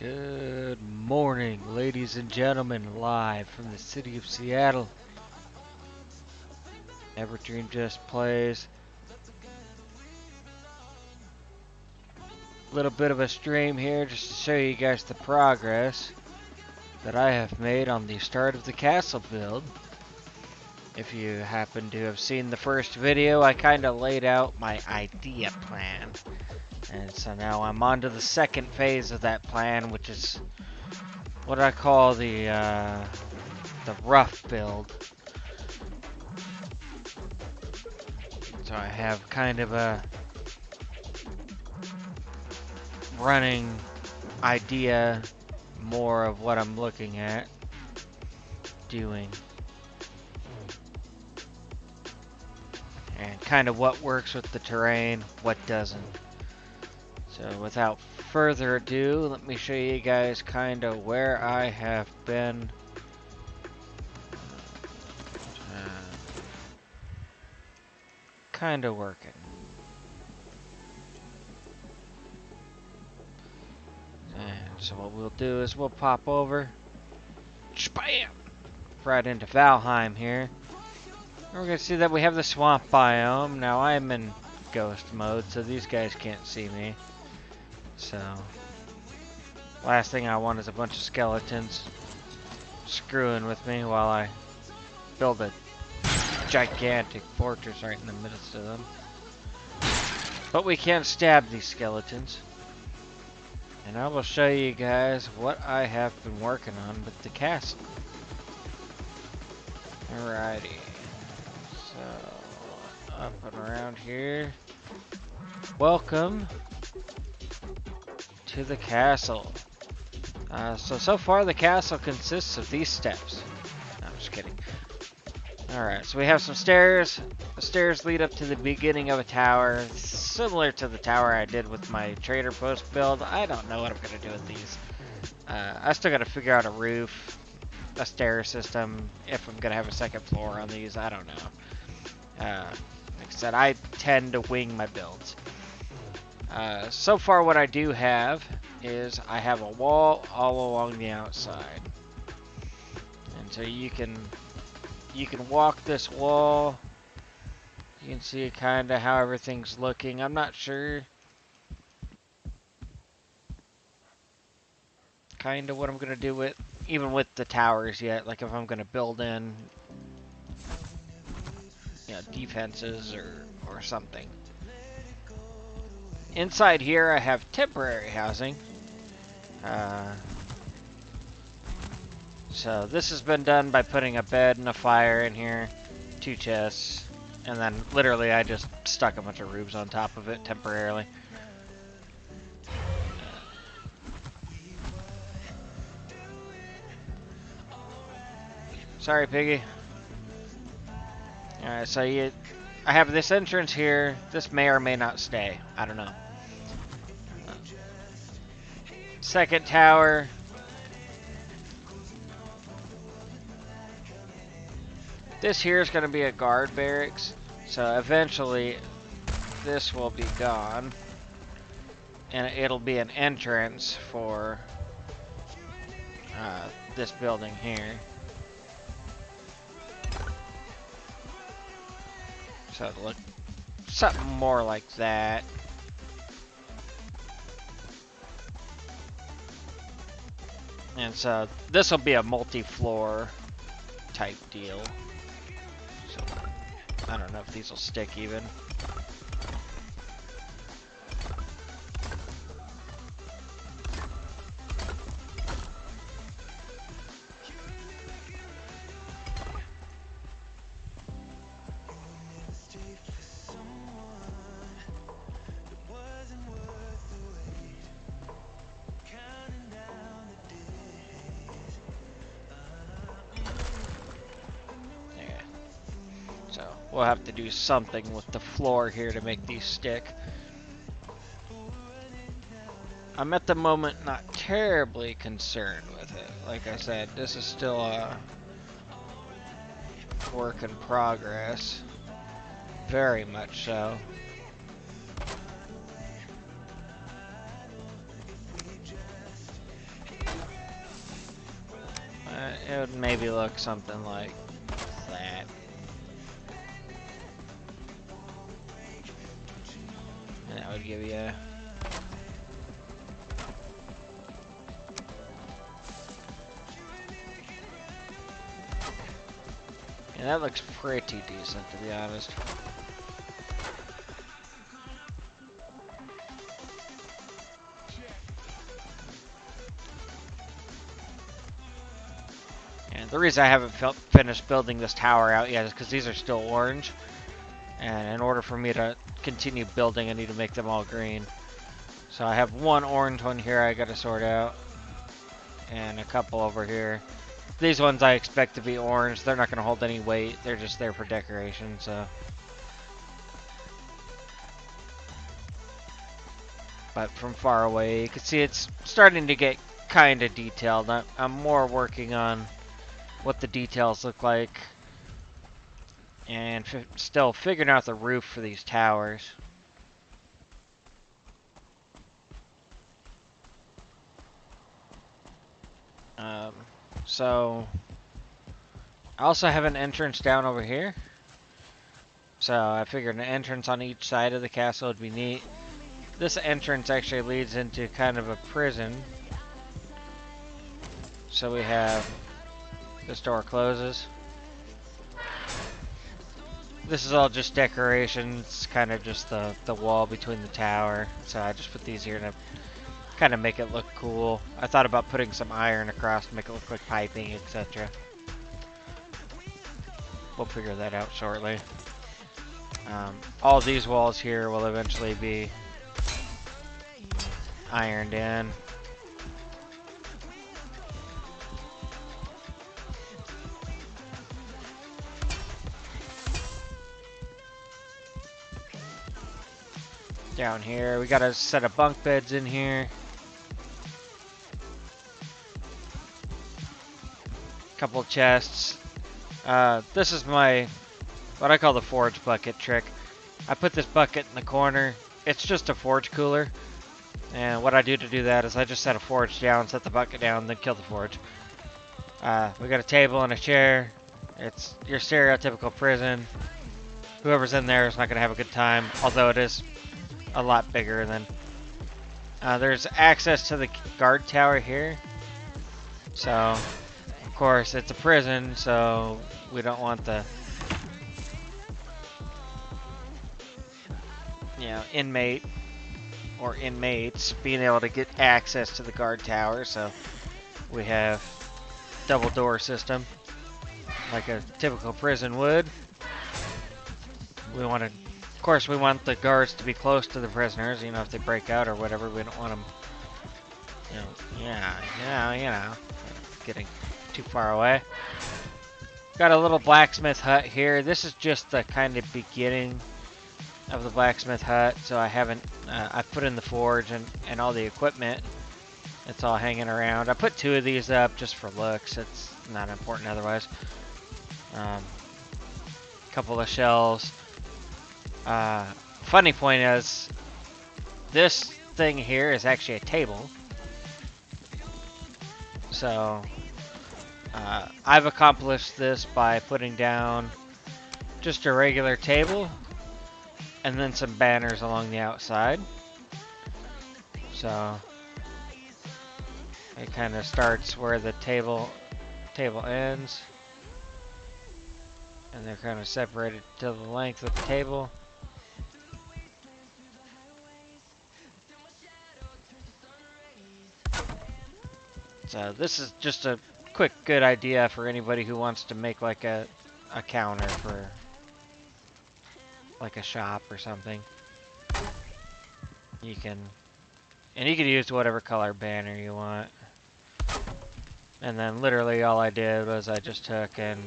Good morning, ladies and gentlemen, live from the city of Seattle. Everdream just plays. A little bit of a stream here just to show you guys the progress that I have made on the start of the castle build. If you happen to have seen the first video, I kind of laid out my idea plan. And so now I'm on to the second phase of that plan, which is what I call the rough build. So I have kind of a running idea more of what I'm looking at doing. And kind of what works with the terrain, what doesn't. So without further ado, let me show you guys kind of where I have been kind of working. And so what we'll do is we'll pop over, spam, right into Valheim here. And we're going to see that we have the swamp biome. Now I'm in ghost mode, so these guys can't see me. So, last thing I want is a bunch of skeletons screwing with me while I build a gigantic fortress right in the midst of them. But we can stab these skeletons. And I will show you guys what I have been working on with the castle. Alrighty. So, up and around here. Welcome to the castle. So far the castle consists of these steps. No, I'm just kidding. Alright, so we have some stairs. The stairs lead up to the beginning of a tower, similar to the tower I did with my trader post build. I don't know what I'm going to do with these. I still got to figure out a roof, a stair system, if I'm going to have a second floor on these. I don't know. Like I said, I tend to wing my builds. So far what I do have is I have a wall all along the outside. And so you can walk this wall. You can see kind of how everything's looking. I'm not sure kind of what I'm going to do with, even with the towers yet. Like if I'm going to build in, you know, defenses or something. Inside here I have temporary housing. So this has been done by putting a bed and a fire in here, 2 chests, and then literally I just stuck a bunch of roofs on top of it temporarily. Sorry, piggy. Alright, so I have this entrance here. This may or may not stay. I don't know. Second tower. This here is going to be a guard barracks. So eventually this will be gone. And it'll be an entrance for this building here. So it'll look something more like that. And so this will be a multi-floor type deal. So I don't know if these will stick even. We'll have to do something with the floor here to make these stick. I'm at the moment not terribly concerned with it. Like I said, this is still a work in progress. Very much so. it would maybe look something like that. And that would give you a... And that looks pretty decent, to be honest. And the reason I haven't finished building this tower out yet is because these are still orange. And in order for me to continue building, I need to make them all green. So I have one orange one here I gotta sort out. And a couple over here. These ones I expect to be orange. They're not gonna hold any weight. They're just there for decoration, so. But from far away, you can see it's starting to get kind of detailed. I'm more working on what the details look like. And still figuring out the roof for these towers. So I also have an entrance down over here. So I figured an entrance on each side of the castle would be neat. This entrance actually leads into kind of a prison. So we have this door closes. This is all just decorations, kind of just the wall between the tower. So I just put these here to kind of make it look cool. I thought about putting some iron across to make it look like piping, etc. We'll figure that out shortly. All these walls here will eventually be ironed in. Down here, we got a set of bunk beds in here. Couple chests. This is what I call the forge bucket trick. I put this bucket in the corner. It's just a forge cooler. And what I do to do that is I just set a forge down, set the bucket down, then kill the forge. We got a table and a chair. It's your stereotypical prison. Whoever's in there is not going to have a good time, although it is a lot bigger than... there's access to the guard tower here. So, of course, it's a prison, so we don't want the... inmate or inmates being able to get access to the guard tower, so we have double door system like a typical prison would. We want to, of course, we want the guards to be close to the prisoners, if they break out or whatever. We don't want them, getting too far away. Got a little blacksmith hut here. This is just the kind of beginning of the blacksmith hut, so I haven't, I put in the forge and all the equipment. It's all hanging around. I put 2 of these up just for looks. It's not important otherwise. Couple of shelves. Funny point is, this thing here is actually a table. So, I've accomplished this by putting down just a regular table and then some banners along the outside. So it kind of starts where the table ends, and they're kind of separated to the length of the table. So this is just a quick good idea for anybody who wants to make like a counter for like a shop or something. You can use whatever color banner you want. And then literally all I did was I just took and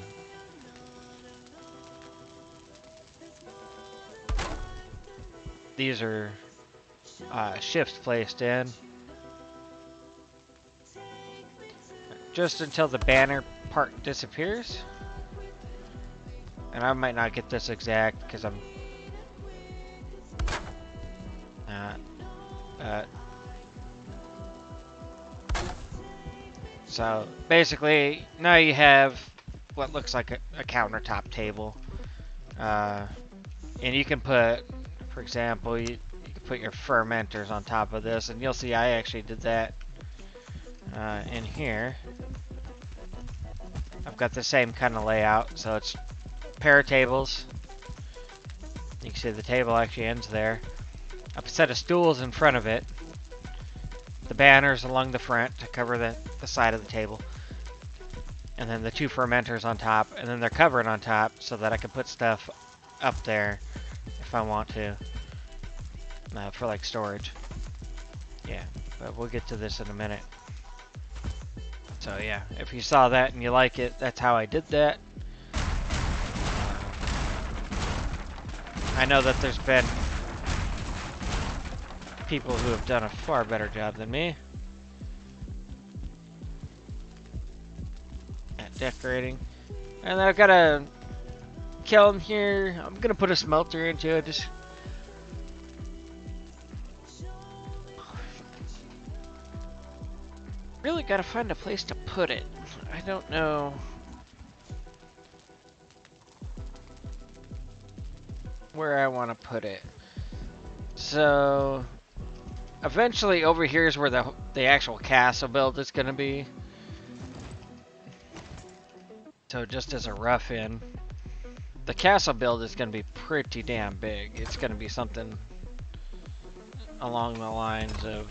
these are shifts placed in just until the banner part disappears. And I might not get this exact because I'm So basically, now you have what looks like a countertop table. And you can put, for example, you can put your fermenters on top of this, and you'll see I actually did that in here. I've got the same kind of layout, so it's a pair of tables. You can see the table actually ends there. A set of stools in front of it. The banners along the front to cover the side of the table. And then the two fermenters on top, and then they're covered on top so that I can put stuff up there if I want to, for like storage. Yeah, but we'll get to this in a minute. So yeah, if you saw that and you like it, that's how I did that. I know that there's been people who have done a far better job than me at decorating. And I've got a kiln here. I'm gonna put a smelter into it. Just really gotta find a place to put it. I don't know. Where I want to put it. So eventually over here is where the actual castle build is going to be. So just as a rough in, the castle build is going to be pretty damn big. It's going to be something along the lines of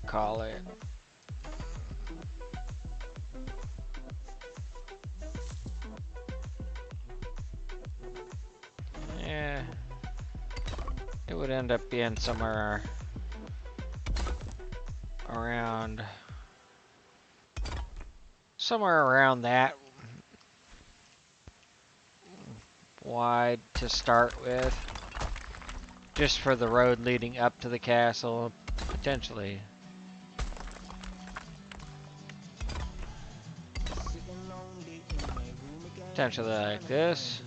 call it it would end up being somewhere around that wide to start with, just for the road leading up to the castle, potentially like this.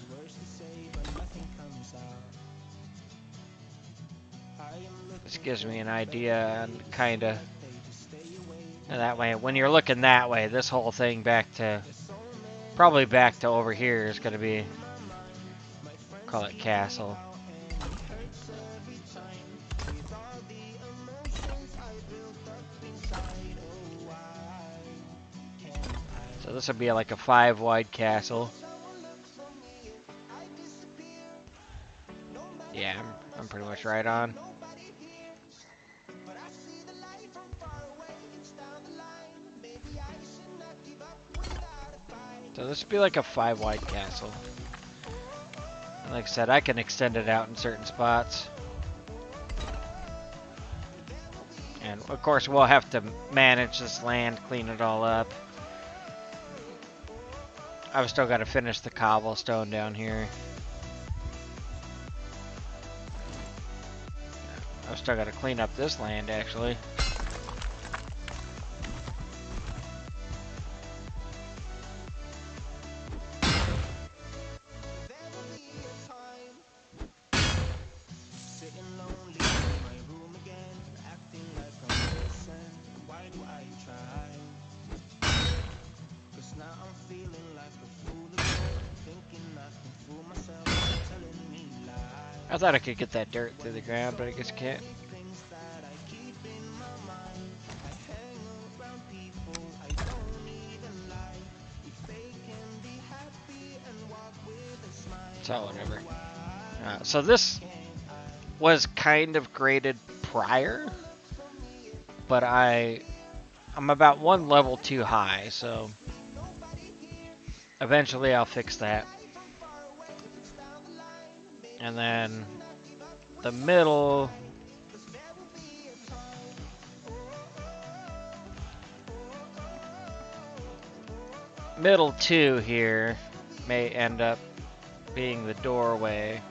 This gives me an idea, and kinda, and that way, when you're looking that way, this whole thing probably back to over here is gonna be, call it castle. So this would be like a 5 wide castle. Yeah, I'm pretty much right on. So this would be like a 5 wide castle. And like I said, I can extend it out in certain spots. And of course we'll have to manage this land, clean it all up. I've still got to finish the cobblestone down here. I've still got to clean up this land, actually. I thought I could get that dirt through the ground, but I guess I can't. So whatever. So this was kind of graded prior, but I'm about 1 level too high, so eventually I'll fix that. And then the middle two here may end up being the doorway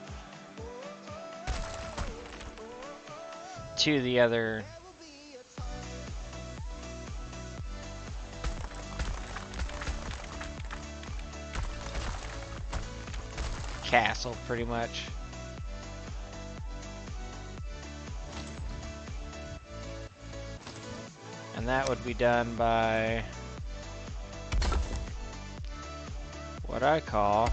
to the other castle, pretty much. And that would be done by what I call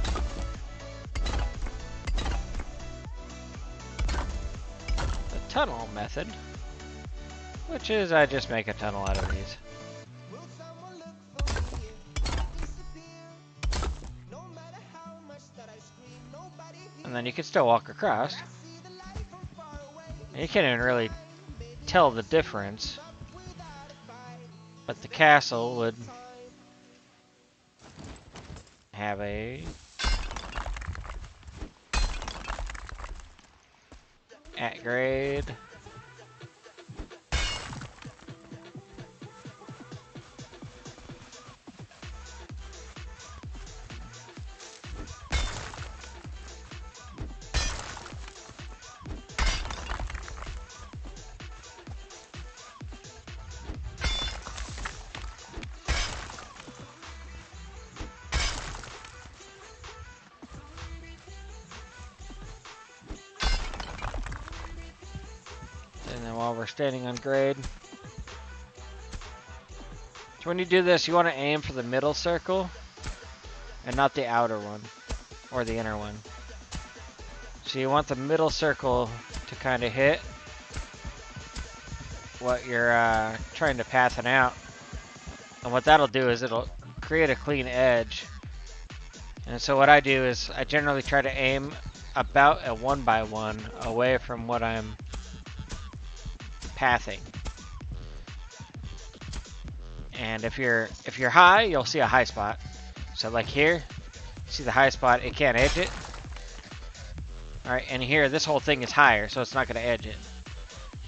the tunnel method, which is I just make a tunnel out of these. And then you can still walk across. And you can't even really tell the difference, but the castle would have a at grade. And then while we're standing on grade, so when you do this, you want to aim for the middle circle and not the outer one or the inner one. So you want the middle circle to kind of hit what you're trying to pathen out. And what that'll do is it'll create a clean edge. And so what I do is I generally try to aim about a 1x1 away from what I'm pathing. And if you're high, you'll see a high spot. So like here, see the high spot, it can't edge it. Alright, and here this whole thing is higher, so it's not going to edge it.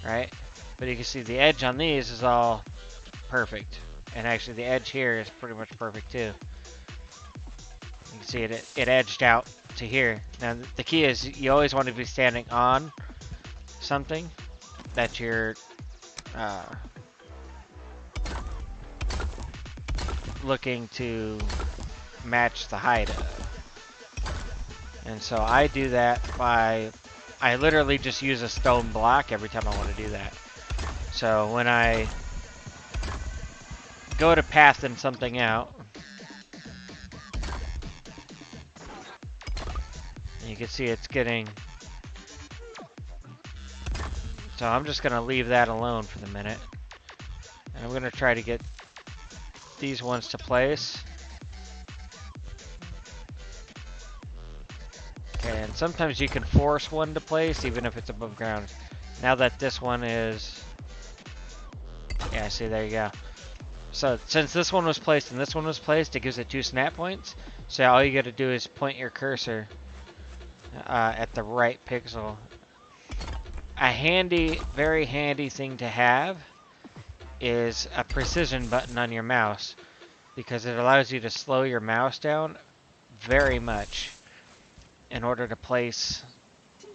Right? But you can see the edge on these is all perfect. And actually the edge here is pretty much perfect too. You can see it edged out to here. Now the key is you always want to be standing on something that you're looking to match the height of. And so I do that by, I literally just use a stone block every time I want to do that. So when I go to pathen something out, you can see it's getting, so I'm just going to leave that alone for the minute. And I'm going to try to get these ones to place. Okay, and sometimes you can force one to place even if it's above ground. Now that this one is, yeah, see, there you go. So since this one was placed and this one was placed, it gives it 2 snap points. So all you got to do is point your cursor at the right pixel. A handy, very handy thing to have is a precision button on your mouse, because it allows you to slow your mouse down very much in order to place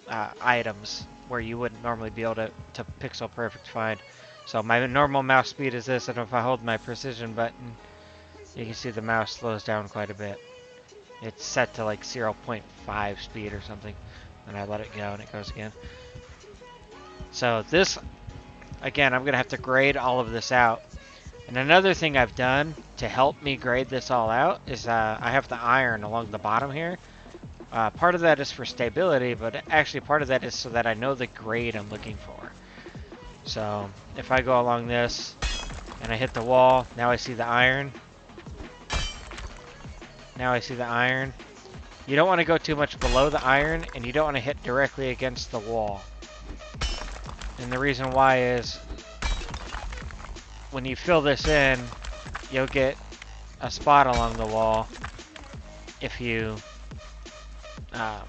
items where you wouldn't normally be able to pixel perfect find. So my normal mouse speed is this, and if I hold my precision button, you can see the mouse slows down quite a bit. It's set to like 0.5 speed or something, and I let it go and it goes again. So this, again, I'm going to have to grade all of this out. And another thing I've done to help me grade this all out is I have the iron along the bottom here. Part of that is for stability, but actually part of that is so that I know the grade I'm looking for. So if I go along this and I hit the wall, now I see the iron. Now I see the iron. You don't want to go too much below the iron, and you don't want to hit directly against the wall. And the reason why is when you fill this in, you'll get a spot along the wall if you I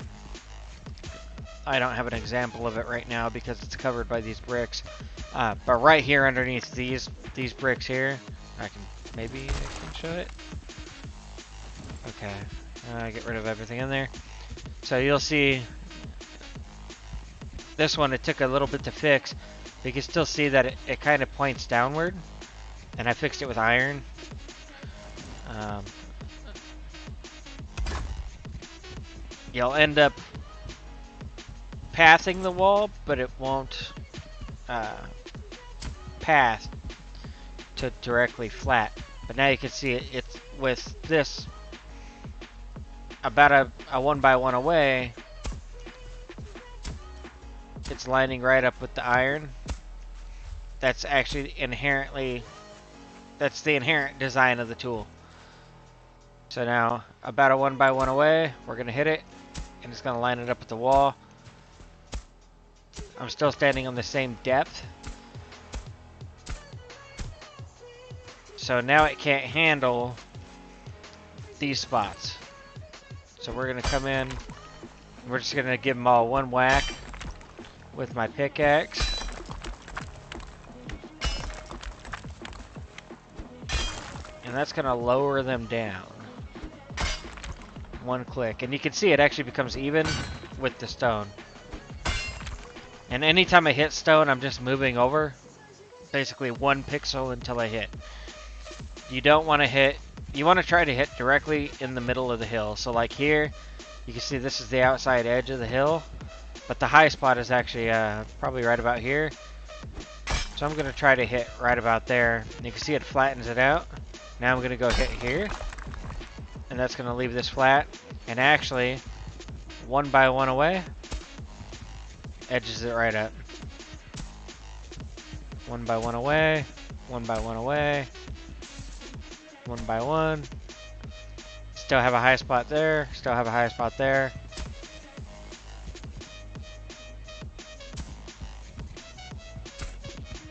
don't have an example of it right now because it's covered by these bricks, but right here underneath these bricks here, I can show it. Okay, get rid of everything in there. So you'll see this one, it took a little bit to fix. But you can still see that it kind of points downward, and I fixed it with iron. You'll end up pathing the wall, but it won't path to directly flat. But now you can see it's with this about a 1 by 1 away. It's lining right up with the iron. That's actually that's the inherent design of the tool. So now, about a 1 by 1 away, we're going to hit it, and it's going to line it up with the wall. I'm still standing on the same depth. So now it can't handle these spots. So we're going to come in, we're just going to give them all one whack with my pickaxe. And that's going to lower them down. One click. And you can see it actually becomes even with the stone. And anytime I hit stone, I'm just moving over basically 1 pixel until I hit. You don't want to hit, you want to try to hit directly in the middle of the hill. So like here, you can see this is the outside edge of the hill, but the high spot is actually probably right about here. So I'm going to try to hit right about there. And you can see it flattens it out. Now I'm going to go hit here, and that's going to leave this flat. And actually, 1 by 1 away, edges it right up. 1 by 1 away, 1 by 1 away, 1 by 1. Still have a high spot there, still have a high spot there.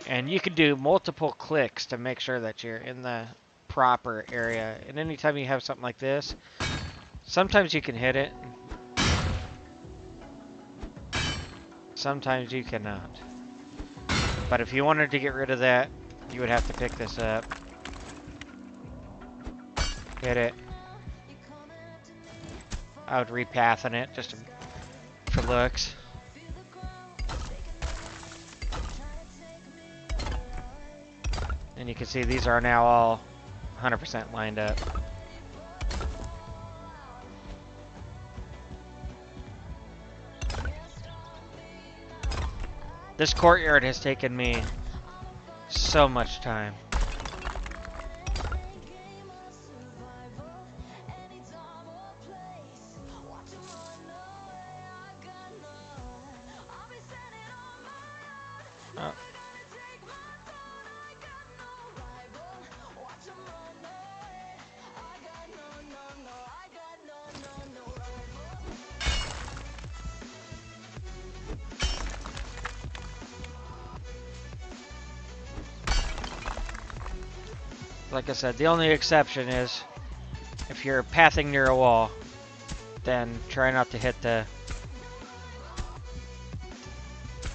And you can do multiple clicks to make sure that you're in the proper area. And anytime you have something like this, sometimes you can hit it, sometimes you cannot. But if you wanted to get rid of that, you would have to pick this up, hit it. I would repathing it just for looks. And you can see these are now all 100% lined up. This courtyard has taken me so much time. Oh. Like I said, the only exception is if you're pathing near a wall, then try not to hit the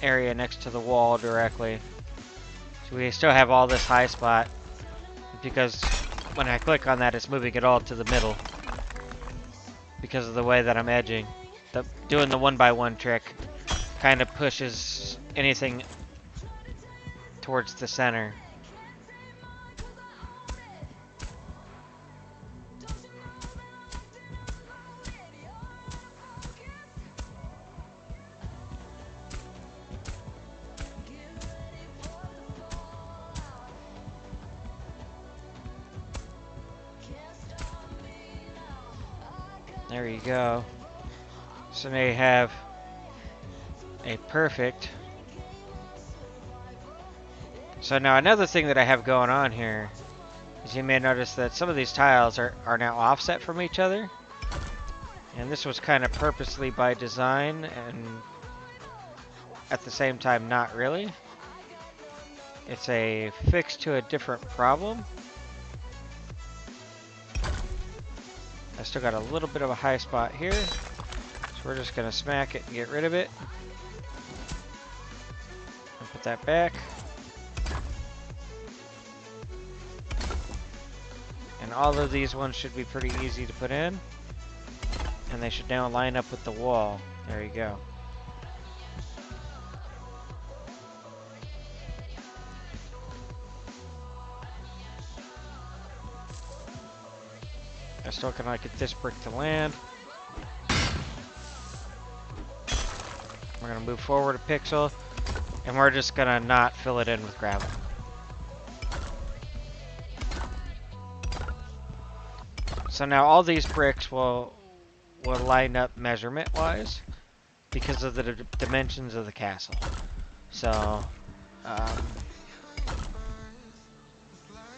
area next to the wall directly. So we still have all this high spot, because when I click on that, it's moving it all to the middle because of the way that I'm edging. Doing the 1 by 1 trick kind of pushes anything towards the center. There you go. So now you have a perfect. So now another thing that I have going on here is you may notice that some of these tiles are now offset from each other. And this was kind of purposely by design, and at the same time not really. It's a fix to a different problem. I still got a little bit of a high spot here, so we're just going to smack it and get rid of it. And put that back. And all of these ones should be pretty easy to put in. And they should now line up with the wall. There you go. I still cannot get this brick to land. We're going to move forward a pixel, and we're just going to not fill it in with gravel. So now all these bricks will line up measurement-wise because of the dimensions of the castle. So,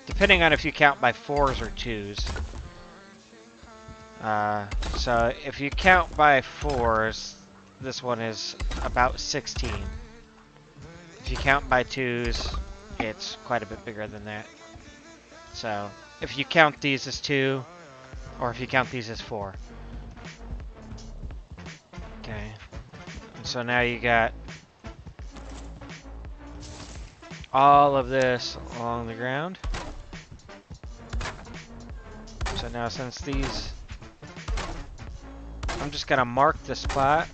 depending on if you count by 4s or 2s. So if you count by 4s, this one is about 16. If you count by 2s, it's quite a bit bigger than that. So if you count these as 2, or if you count these as 4. Okay. And so now you got all of this along the ground. So now since these, I'm just gonna mark the spot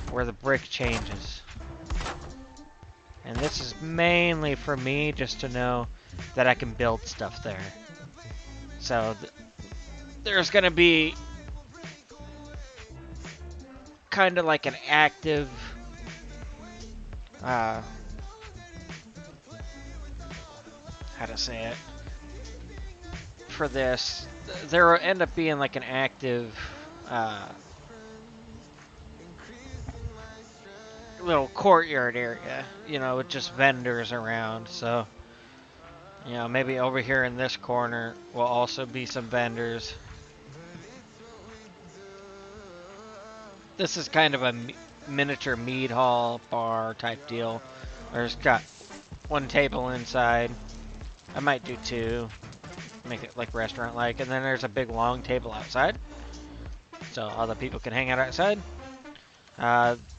where the brick changes. And this is mainly for me just to know that I can build stuff there. So there's gonna be kind of like an active how to say it, for this, there will end up being like an active little courtyard area, you know, with just vendors around. So, you know, maybe over here in this corner will also be some vendors. This is kind of a miniature mead hall bar type deal. There's got one table inside. I might do 2. Make it like restaurant-like. And then there's a big long table outside, so all the people can hang out outside.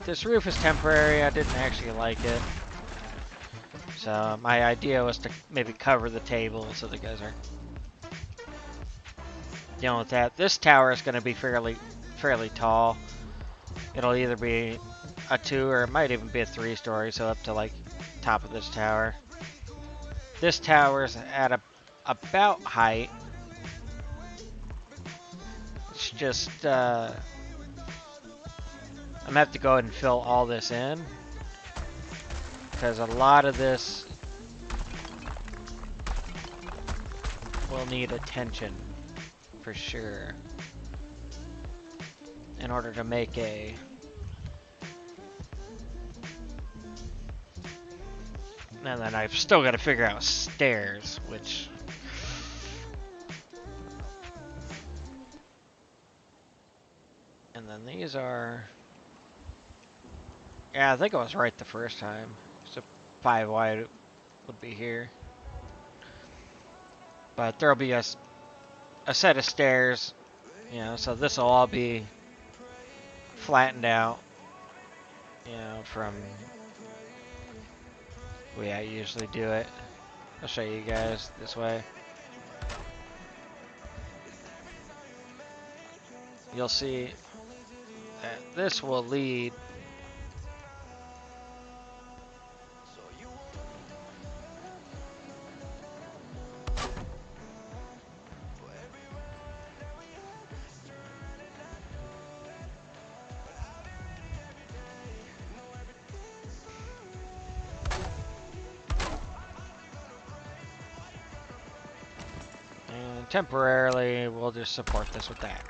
This roof is temporary. I didn't actually like it. So my idea was to maybe cover the table so the guys aren't dealing with that. This tower is going to be fairly tall. It'll either be a 2 or it might even be a 3-story, so up to like top of this tower. This tower's at about height. It's just I'm gonna have to go ahead and fill all this in because a lot of this will need attention for sure in order to make a and then I've still got to figure out stairs, which and then these are, yeah, I think I was right the first time. So 5 wide would be here. But there'll be a set of stairs, you know, so this will all be flattened out, you know, from the way I usually do it. I'll show you guys this way. You'll see that this will lead temporarily, we'll just support this with that.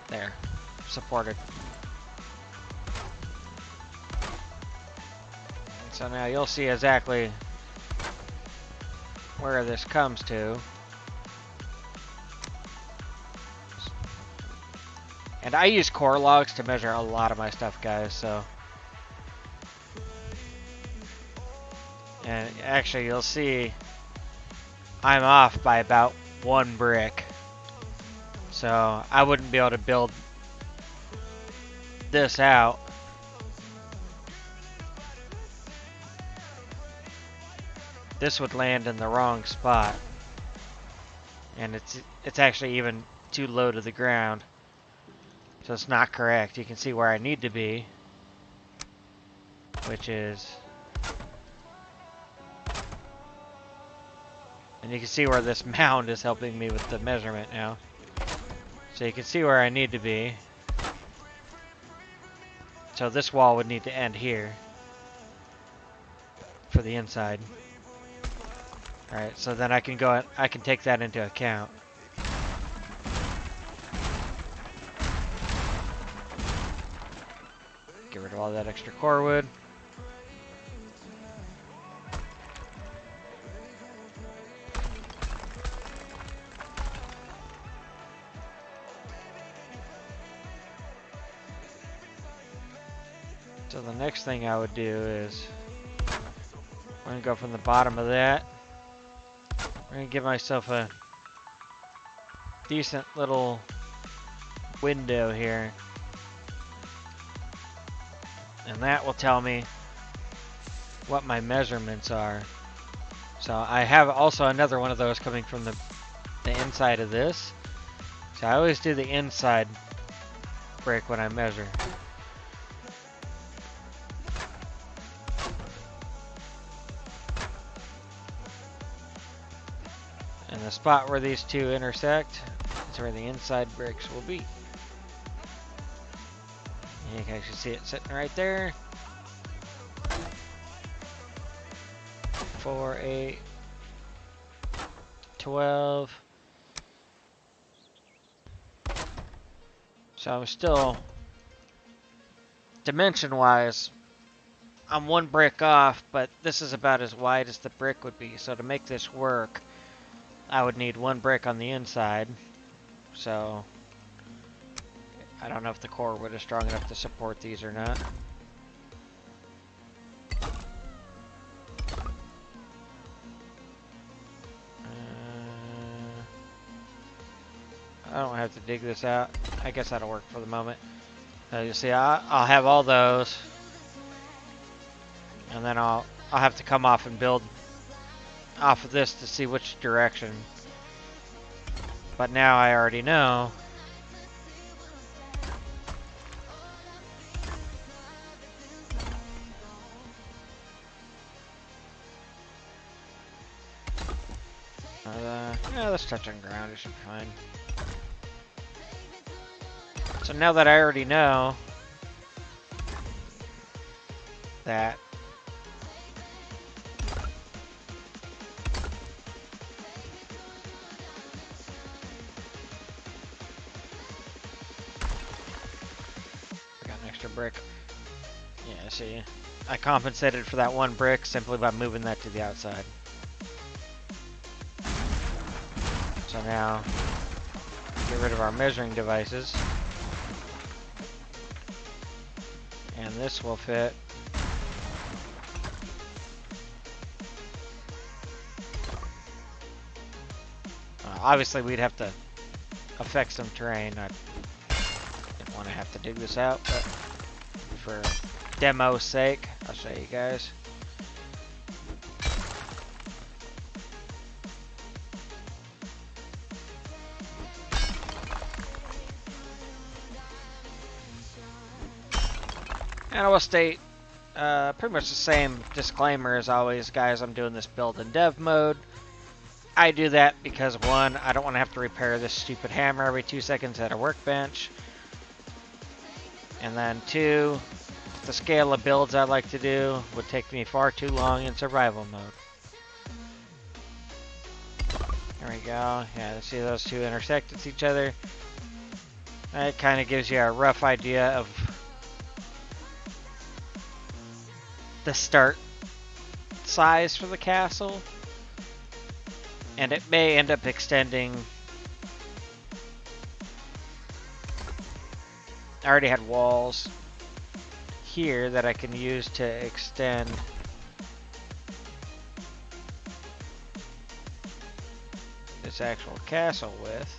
There. Supported. So now you'll see exactly where this comes to. And I use core logs to measure a lot of my stuff, guys, so. And actually, you'll see I'm off by about 1 brick. So I wouldn't be able to build this out. This would land in the wrong spot. And it's actually even too low to the ground. So it's not correct. You can see where I need to be, which is, and you can see where this mound is helping me with the measurement now. So you can see where I need to be. So this wall would need to end here for the inside. Alright, so then I can go, I can take that into account. Get rid of all that extra core wood. So the next thing I would do is, I'm going to go from the bottom of that. I'm going to give myself a decent little window here. And that will tell me what my measurements are. So I have also another one of those coming from the inside of this. So I always do the inside brick when I measure. And the spot where these two intersect is where the inside bricks will be. You can actually see it sitting right there. 4, 8, 12. So I'm still, dimension-wise, I'm one brick off, but this is about as wide as the brick would be. So to make this work, I would need one brick on the inside. So I don't know if the core wood is strong enough to support these or not. I don't have to dig this out. I guess that'll work for the moment. You see, I'll have all those, and then I'll have to come off and build off of this to see which direction. But now I already know. Yeah, let's touch on ground. It should be fine. So now that I already know that I got an extra brick. Yeah, see, I compensated for that one brick simply by moving that to the outside. So now, get rid of our measuring devices. And this will fit. Obviously, we'd have to affect some terrain. I didn't want to have to dig this out, but for demo's sake, I'll show you guys. And I will state pretty much the same disclaimer as always, guys. I'm doing this build in dev mode. I do that because, one, I don't want to have to repair this stupid hammer every 2 seconds at a workbench. And then, two, the scale of builds I like to do would take me far too long in survival mode. There we go. Yeah, see those two intersect with each other. That kind of gives you a rough idea of the start size for the castle, and it may end up extending. I already had walls here that I can use to extend this actual castle with.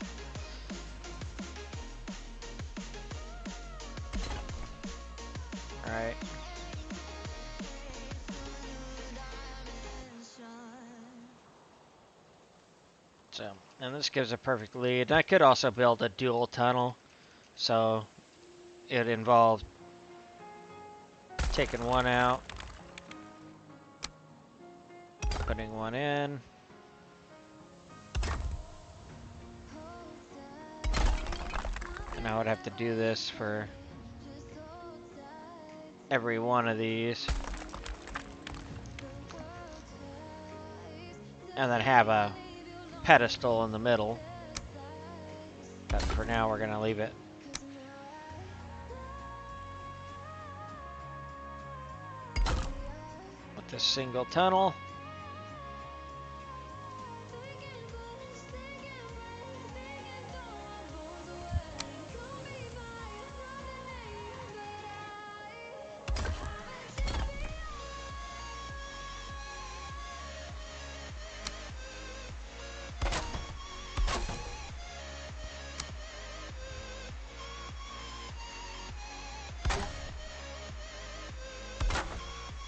Alright. So, and this gives a perfect lead. I could also build a dual tunnel, so it involved taking one out, putting one in, and I would have to do this for every one of these. and then have a pedestal in the middle. But for now, we're gonna leave it. With this single tunnel.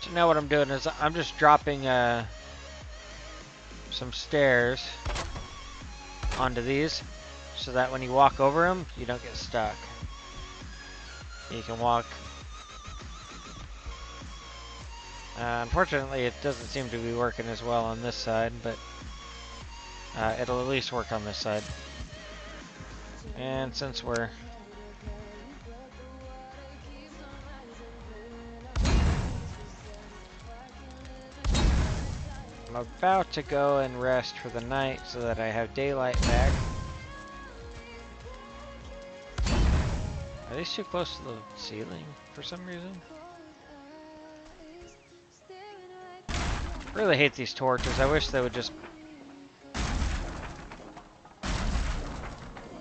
So now what I'm doing is I'm just dropping some stairs onto these so that when you walk over them, you don't get stuck. You can walk. Unfortunately, it doesn't seem to be working as well on this side, but it'll at least work on this side. And since we're I'm about to go and rest for the night so that I have daylight back. Are these too close to the ceiling for some reason? I really hate these torches. I wish they would just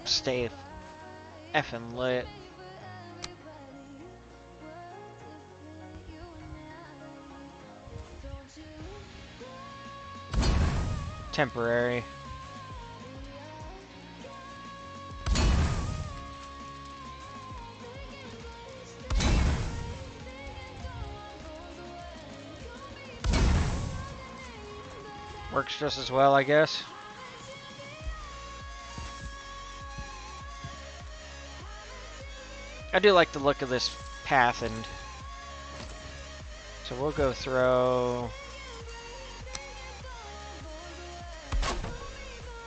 stay effing lit. Temporary. Works just as well, I guess. I do like the look of this path, and so we'll go throw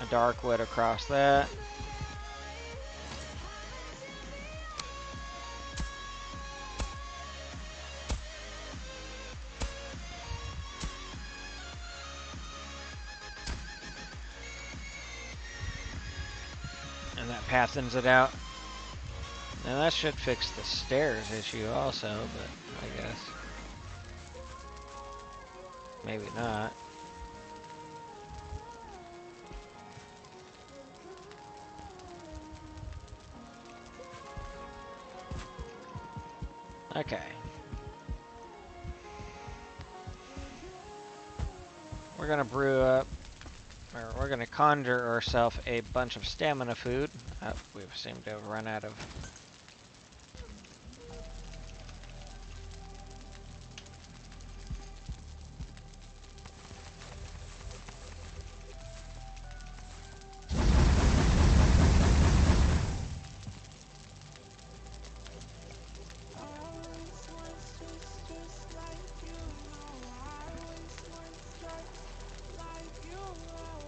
a dark wood across that. And that path thins it out. Now that should fix the stairs issue also, but I guess maybe not. Okay. We're gonna brew up, or we're gonna conjure ourselves a bunch of stamina food. We seem to have run out of.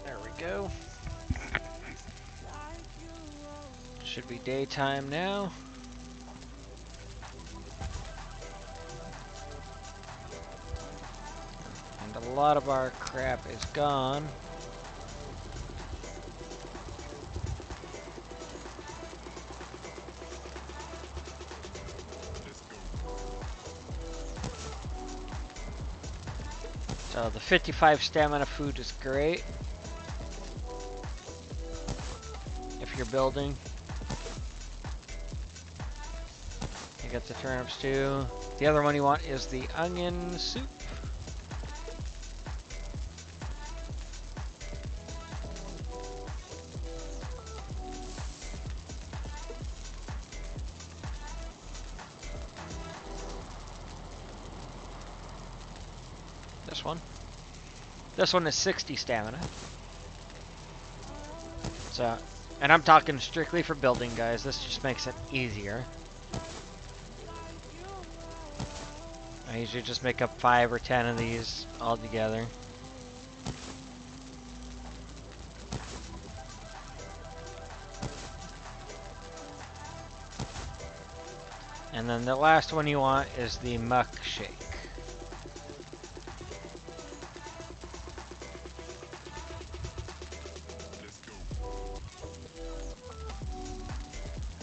There we go. Should be daytime now. And a lot of our crap is gone. So the 55 stamina food is great if you're building. You got the turnips too. The other one you want is the onion soup. This one. This one is 60 stamina. So, and I'm talking strictly for building, guys. This just makes it easier. I usually just make up 5 or 10 of these all together. And then the last one you want is the muck shake.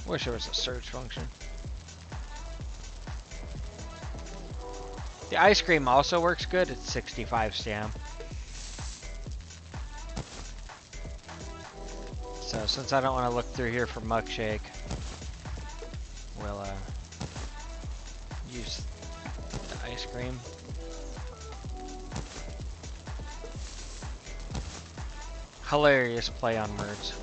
Wish there was a search function. The ice cream also works good. It's 65 stam. So since I don't want to look through here for Muckshake, we'll use the ice cream. Hilarious play on words.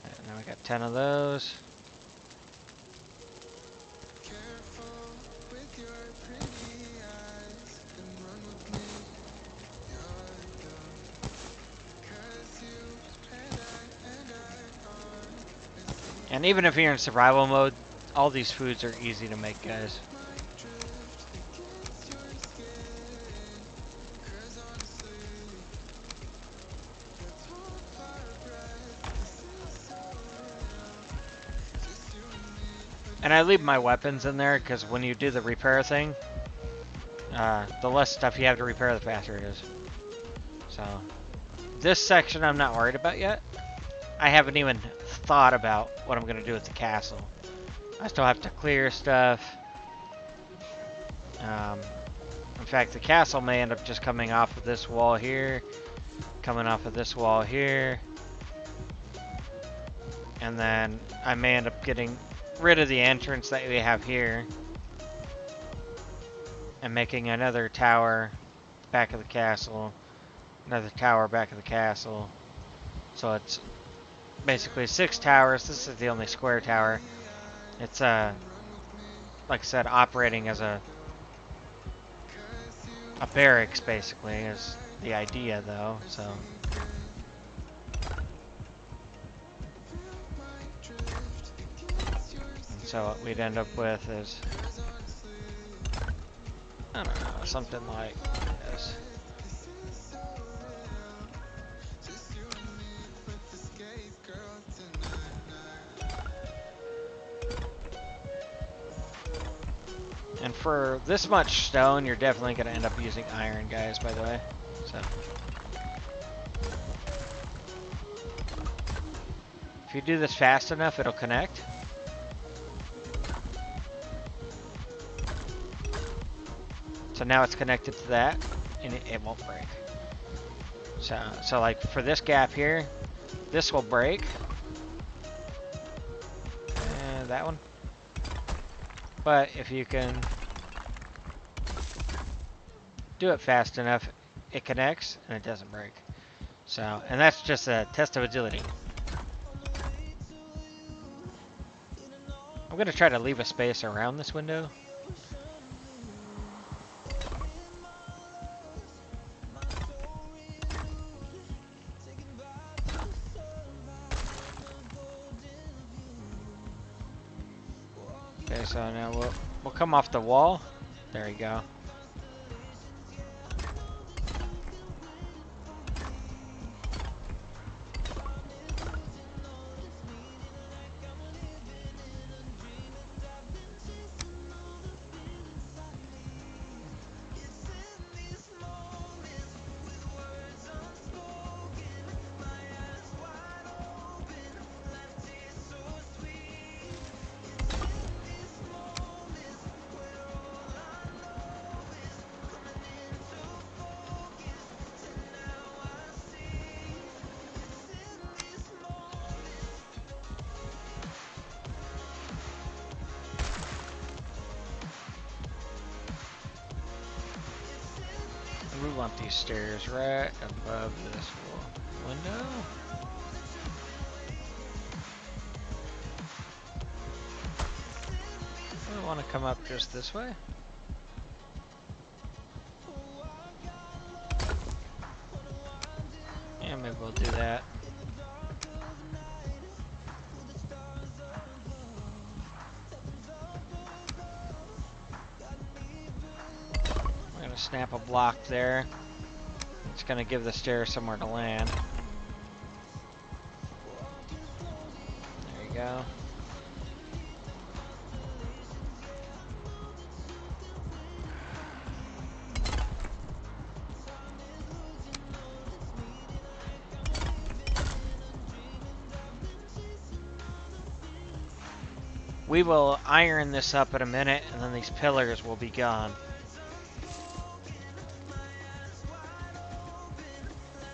And now we got 10 of those. And even if you're in survival mode, all these foods are easy to make, guys. And I leave my weapons in there because when you do the repair thing, the less stuff you have to repair, the faster it is. So, this section I'm not worried about yet. I haven't even thought about what I'm going to do with the castle. I still have to clear stuff. In fact, the castle may end up just coming off of this wall here, coming off of this wall here, and then I may end up getting rid of the entrance that we have here and making another tower back of the castle, another tower back of the castle. So it's basically 6 towers. This is the only square tower. It's like I said, operating as a barracks basically is the idea though. So what we'd end up with is, I don't know, something like this. And for this much stone, you're definitely going to end up using iron, guys, by the way. So, if you do this fast enough, it'll connect. So now it's connected to that, and it won't break. So like for this gap here, this will break. And that one. But if you can do it fast enough, it connects and it doesn't break. So, and that's just a test of agility. I'm gonna try to leave a space around this window. Okay, so now we'll come off the wall. There we go. We want these stairs right above this window. We want to come up just this way. Yeah, maybe we'll do that. Snap a block there. It's going to give the stairs somewhere to land. There you go. We will iron this up in a minute, and then these pillars will be gone.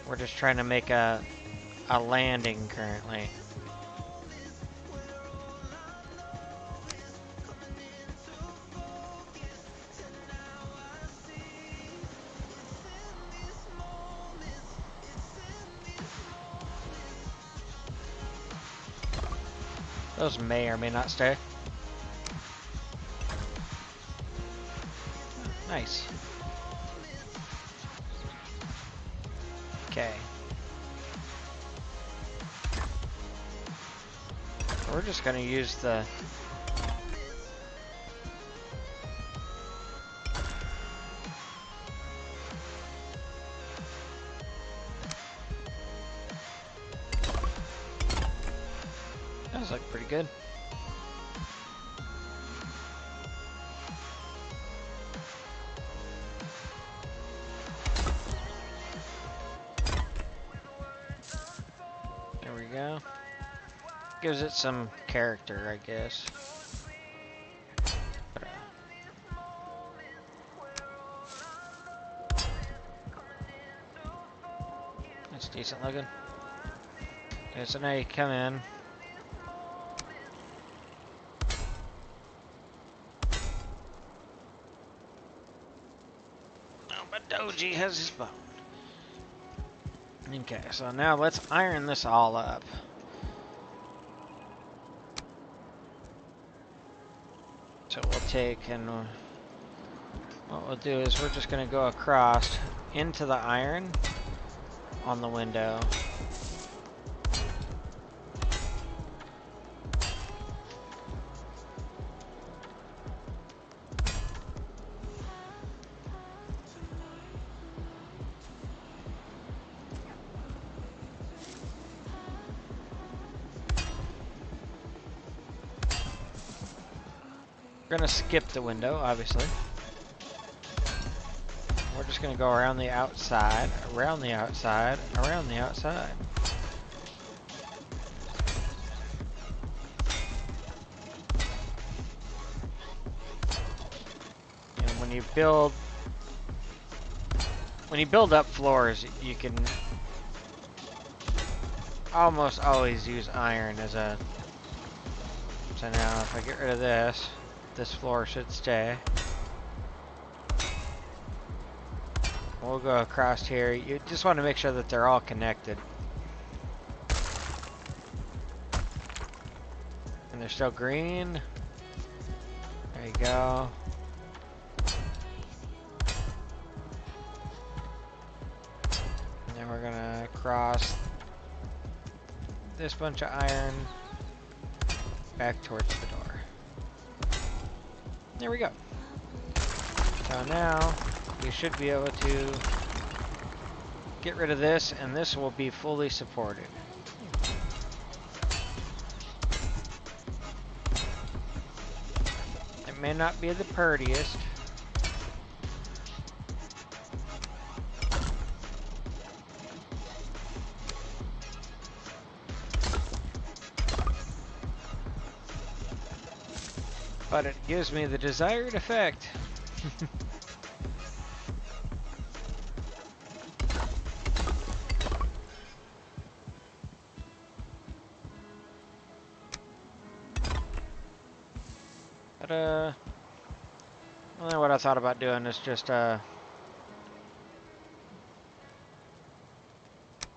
We're just trying to make a landing currently. Those may or may not stay. Nice. Okay. We're just gonna use the... Those look pretty good. There we go. Gives it some character, I guess. That's decent looking. Okay, so now you come in. Oh, but Doji has his phone. Okay, so now let's iron this all up. So we'll take and what we'll do is we're just going to go across into the iron on the window. We're going to skip the window, obviously. We're just going to go around the outside, around the outside, around the outside. And when you build up floors, you can almost always use iron as a... So now if I get rid of this, this floor should stay. We'll go across here. You just want to make sure that they're all connected. And they're still green. There you go. And then we're gonna cross this bunch of iron back towards the door. There we go. So now we should be able to get rid of this, and this will be fully supported. It may not be the prettiest. But it gives me the desired effect. But well, what I thought about doing is just I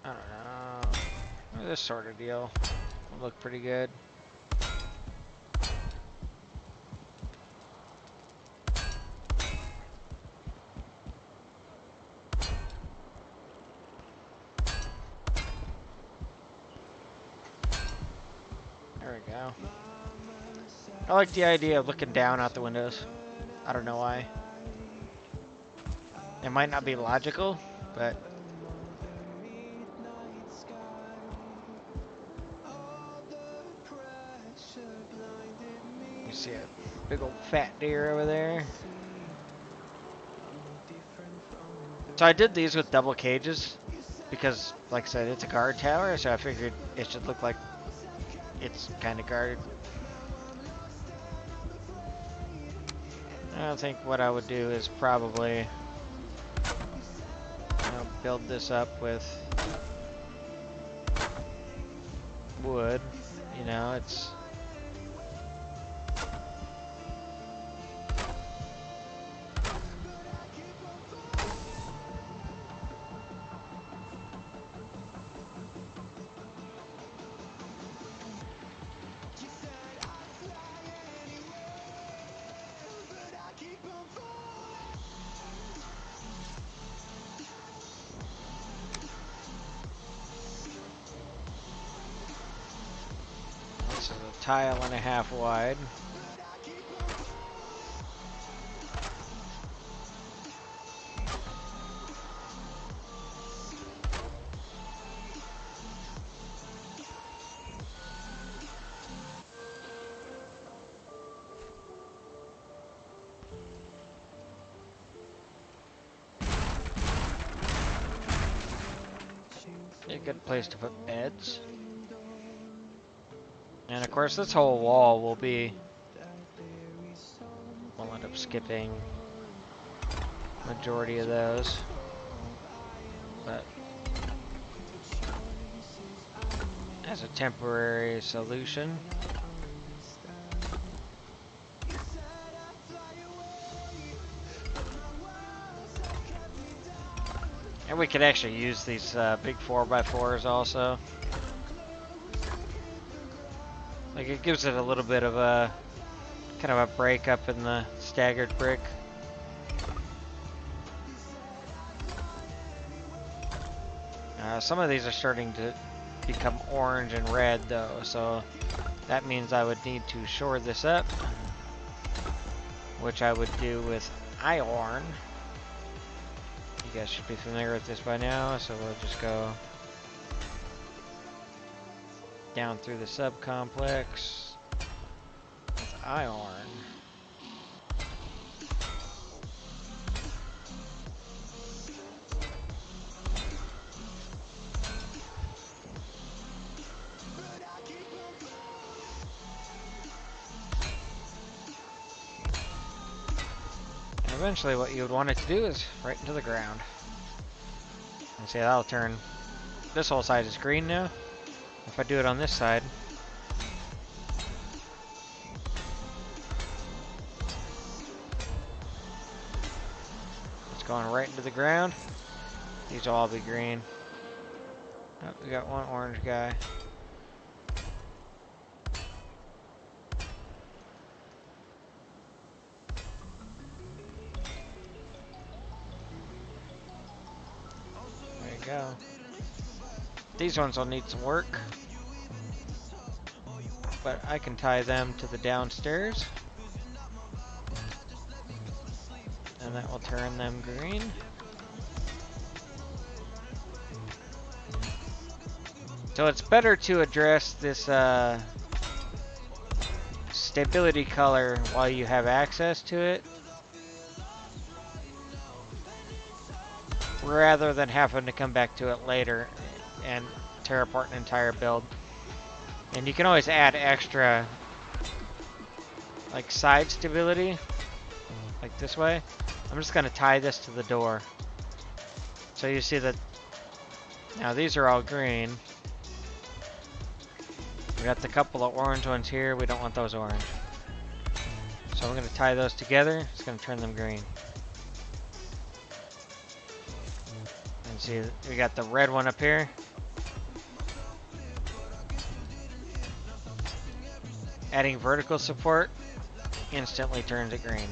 don't know, this sort of deal will look pretty good. There we go. I like the idea of looking down out the windows. I don't know why. It might not be logical, but you see a big old fat deer over there. So I did these with double cages because, like I said, it's a guard tower, so I figured it should look like it's kind of guarded. I think what I would do is probably, build this up with wood. It's this is a tile and a half wide. A good place to put beds. And of course this whole wall will be, we'll end up skipping majority of those, but as a temporary solution. And we could actually use these big 4x4s also. Like, it gives it a little bit of a kind of a break up in the staggered brick. Some of these are starting to become orange and red though, so that means I would need to shore this up, which I would do with iron. You guys should be familiar with this by now, so we'll just go down through the sub-complex with iron. And eventually what you would want it to do is right into the ground. And see, that'll turn, this whole side is green now. If I do it on this side, it's going right into the ground. These will all be green. Oh, we got one orange guy. There you go. These ones will need some work, but I can tie them to the downstairs, and that will turn them green. So it's better to address this stability color while you have access to it, rather than having to come back to it later and tear apart an entire build. And you can always add extra, like, side stability, like this way. I'm just going to tie this to the door. So you see that now these are all green. We got the couple of orange ones here. We don't want those orange. So we're going to tie those together. It's going to turn them green. And see, we got the red one up here. Adding vertical support instantly turns it green.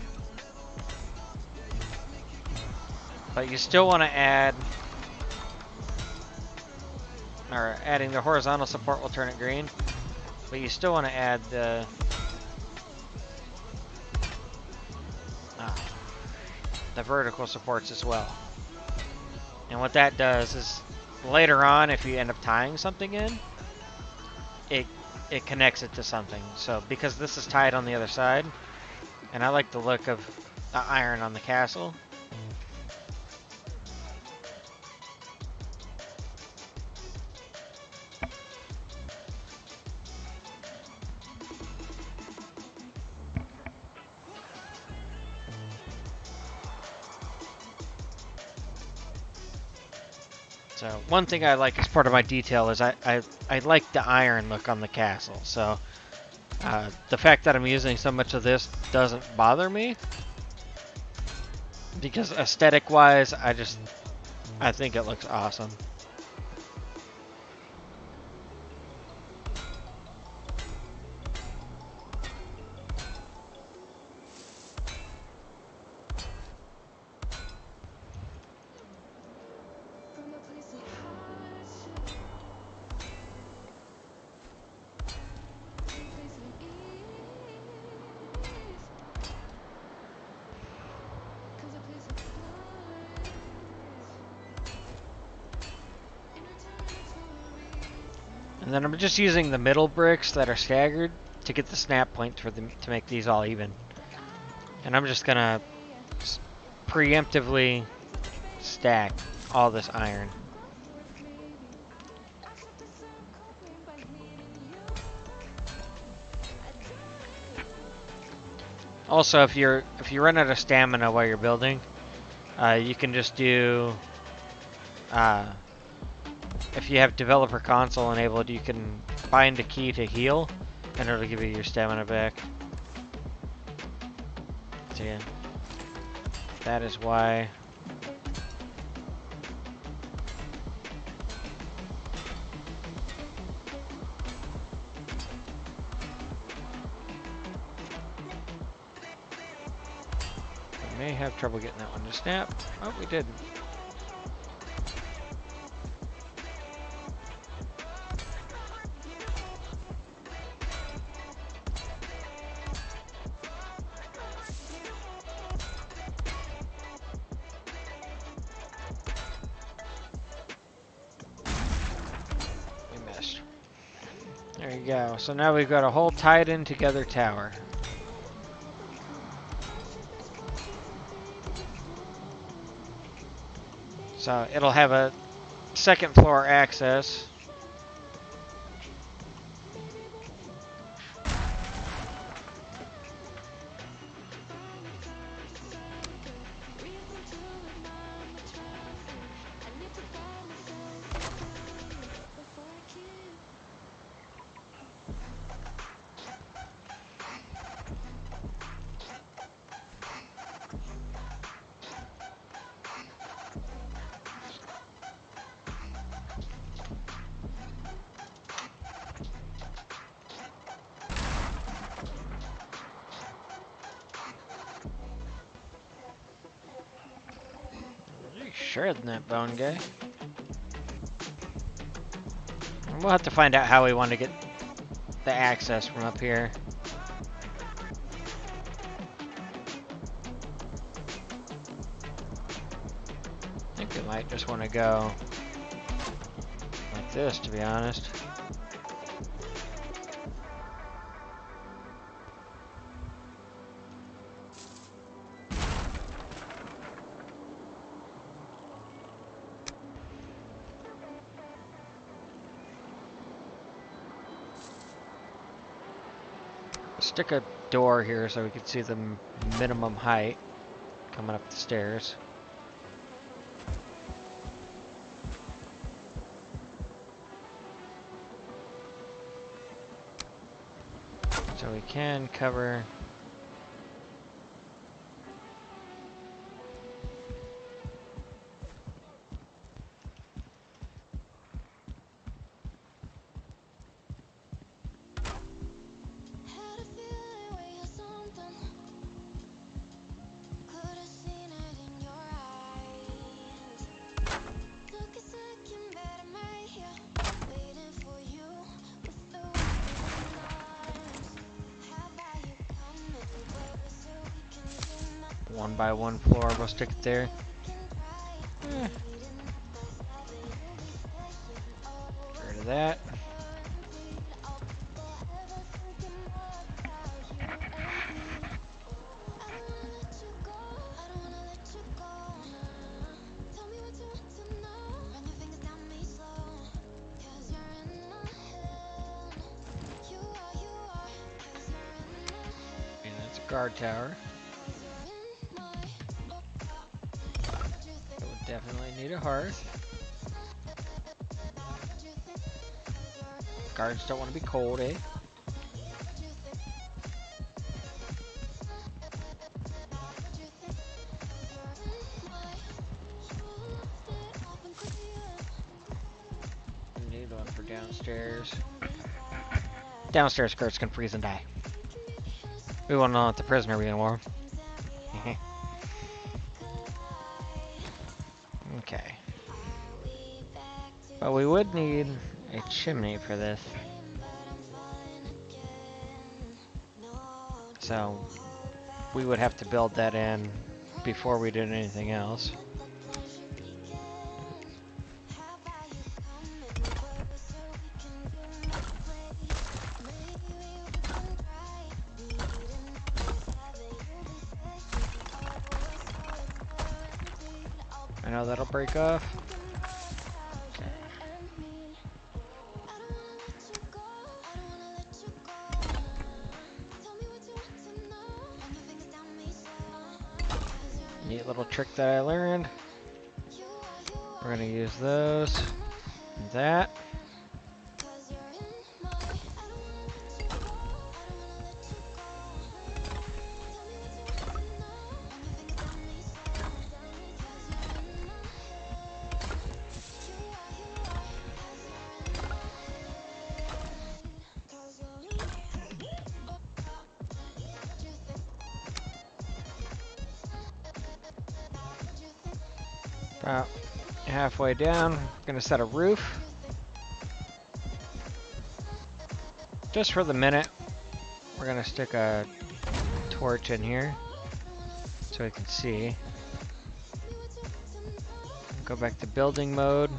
But you still want to add, or adding the horizontal support will turn it green. But you still want to add the vertical supports as well. And what that does is later on, if you end up tying something in, it connects it to something. So because this is tied on the other side, and I like the look of the iron on the castle, So one thing I like as part of my detail is I like the iron look on the castle. So the fact that I'm using so much of this doesn't bother me, because aesthetic wise, I think it looks awesome. And then I'm just using the middle bricks that are staggered to get the snap point for them to make these all even. And I'm just gonna preemptively stack all this iron. Also, if you run out of stamina while you're building, you can just do. If you have developer console enabled, you can bind a key to heal, and it'll give you your stamina back. So yeah, that is why. We may have trouble getting that one to snap. Oh, we did. We missed. There you go. So now we've got a whole tied in together tower. So it'll have a second floor access. You're shredding that bone guy. And we'll have to find out how we want to get the access from up here. I think we might just want to go like this, to be honest. Stick a door here so we can see the minimum height coming up the stairs. So we can cover. One by one floor, we'll stick it there. Get rid of that. And that's a guard tower. It would definitely need a hearth. Guards don't want to be cold, eh? Need one for downstairs. Downstairs guards can freeze and die. We won't know if the prisoner being warm. Okay. But we would need a chimney for this. So we would have to build that in before we did anything else. I know that'll break off. Okay. Neat little trick that I learned. We're gonna use those and that. About halfway down, gonna set a roof. Just for the minute, we're gonna stick a torch in here so we can see. Go back to building mode.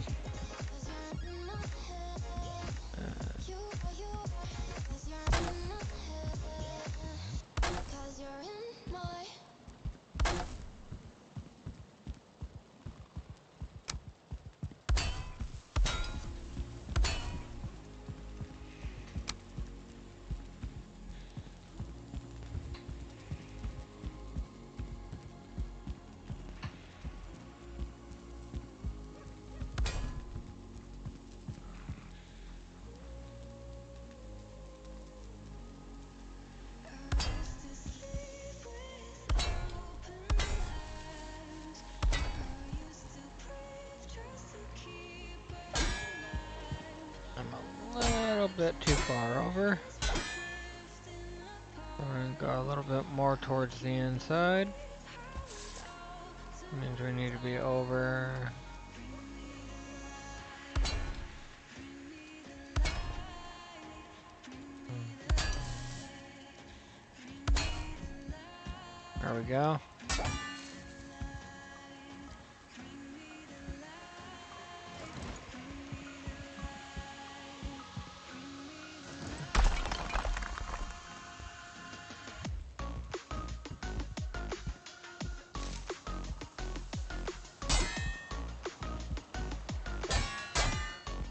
I'm a little bit too far over. We're gonna go a little bit more towards the inside. Means we need to be over. There we go.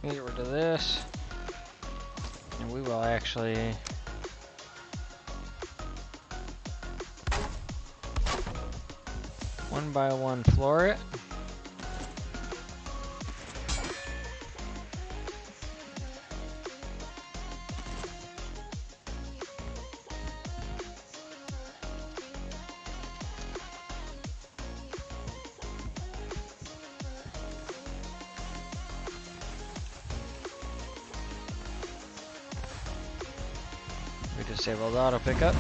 Get rid of this, and we will actually one by one floor it. We disabled auto pickup.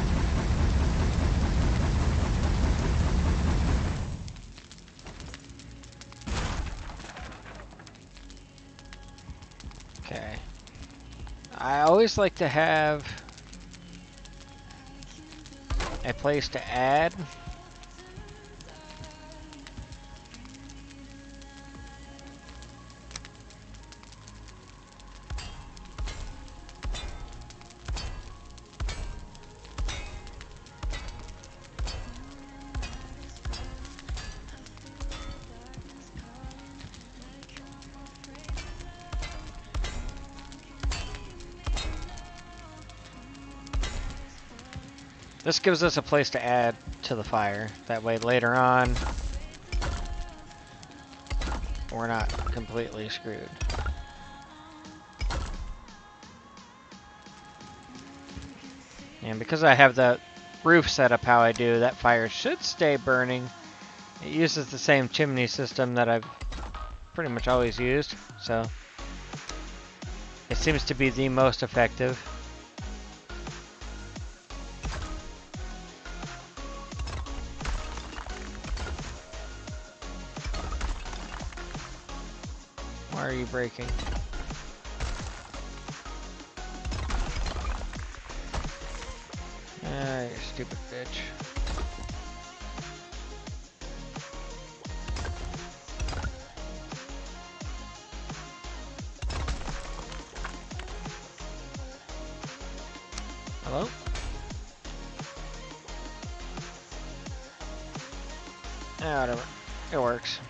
Okay. I always like to have a place to add. This gives us a place to add to the fire. That way later on, we're not completely screwed. And because I have the roof set up how I do, that fire should stay burning. It uses the same chimney system that I've pretty much always used, so it seems to be the most effective. Why are you breaking? Ah, you stupid bitch. Hello? Ah, whatever. It works.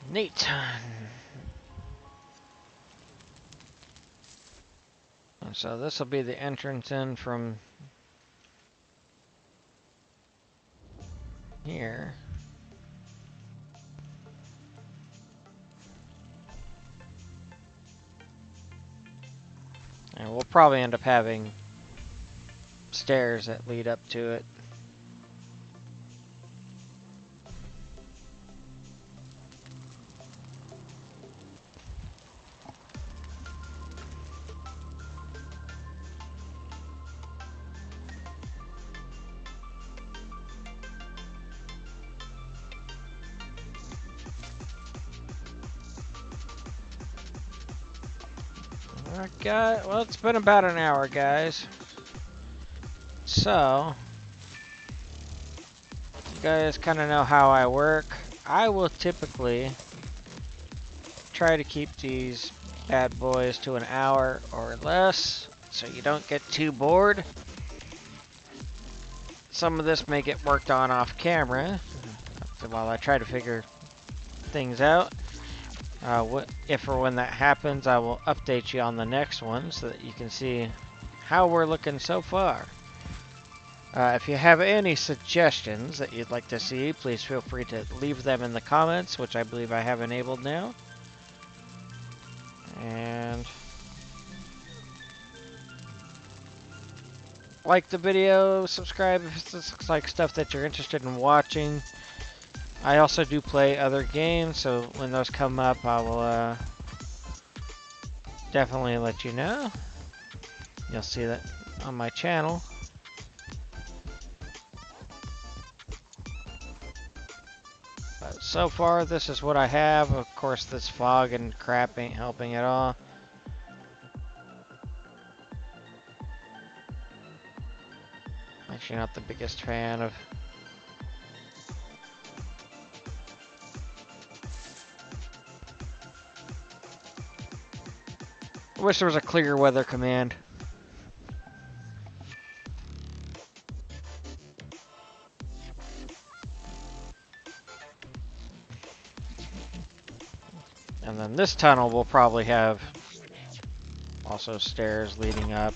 Neat. And so this will be the entrance in from here. And we'll probably end up having stairs that lead up to it. Alright, well, it's been about an hour, guys. So, you guys kind of know how I work. I will typically try to keep these bad boys to an hour or less, so you don't get too bored. Some of this may get worked on off camera while I try to figure things out. If or when that happens, I will update you on the next one so that you can see how we're looking so far. If you have any suggestions that you'd like to see, please feel free to leave them in the comments, which I believe I have enabled now. And like the video, subscribe if this looks like stuff that you're interested in watching. I also do play other games, so when those come up, I will definitely let you know. You'll see that on my channel. But so far, this is what I have. Of course, this fog and crap ain't helping at all. Actually, not the biggest fan of. I wish there was a clear weather command. And then this tunnel will probably have also stairs leading up.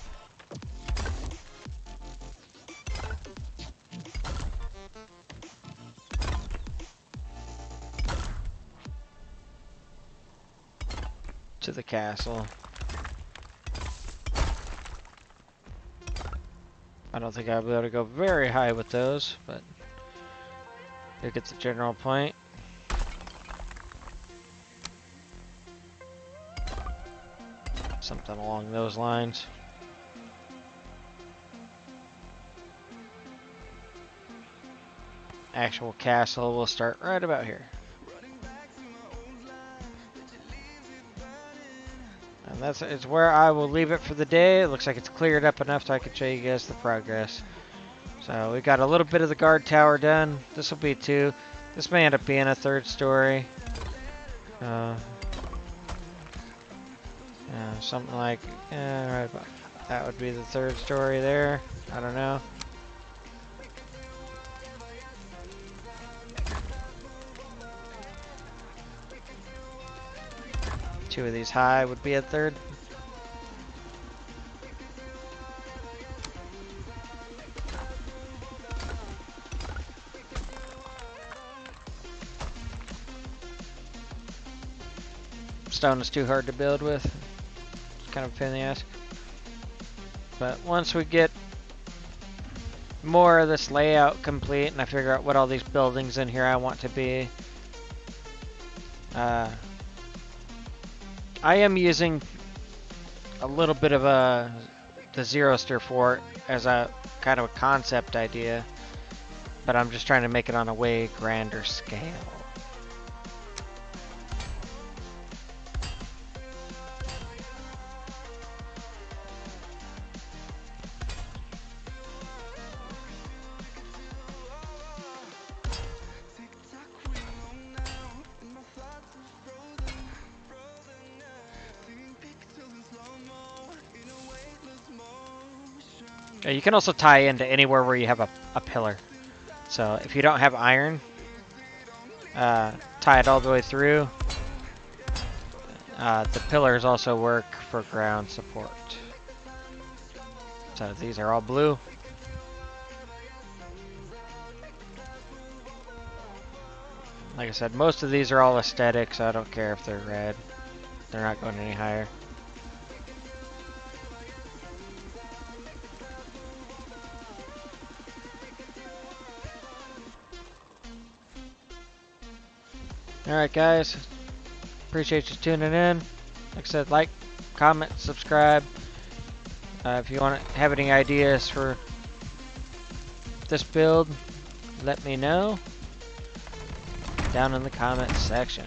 To the castle. I don't think I'll be able to go very high with those, but you get the general point. Something along those lines. Actual castle will start right about here. And it's where I will leave it for the day. It looks like it's cleared up enough so I can show you guys the progress. So we got a little bit of the guard tower done. This will be 2. This may end up being a 3rd story. Something like right about that would be the 3rd story there. I don't know. Two of these high would be a 3rd. Stone is too hard to build with. It's kind of a pain in the ass. But once we get more of this layout complete and I figure out what all these buildings in here I want to be, I am using a little bit of the Zero Stir Fort as a kind of a concept idea, but I'm just trying to make it on a way grander scale. You can also tie into anywhere where you have a pillar. So if you don't have iron, tie it all the way through. The pillars also work for ground support. So these are all blue. Like I said, most of these are all aesthetic, so I don't care if they're red. They're not going any higher. Alright guys, appreciate you tuning in. Like I said, like, comment, subscribe. If you want to have any ideas for this build, let me know down in the comments section.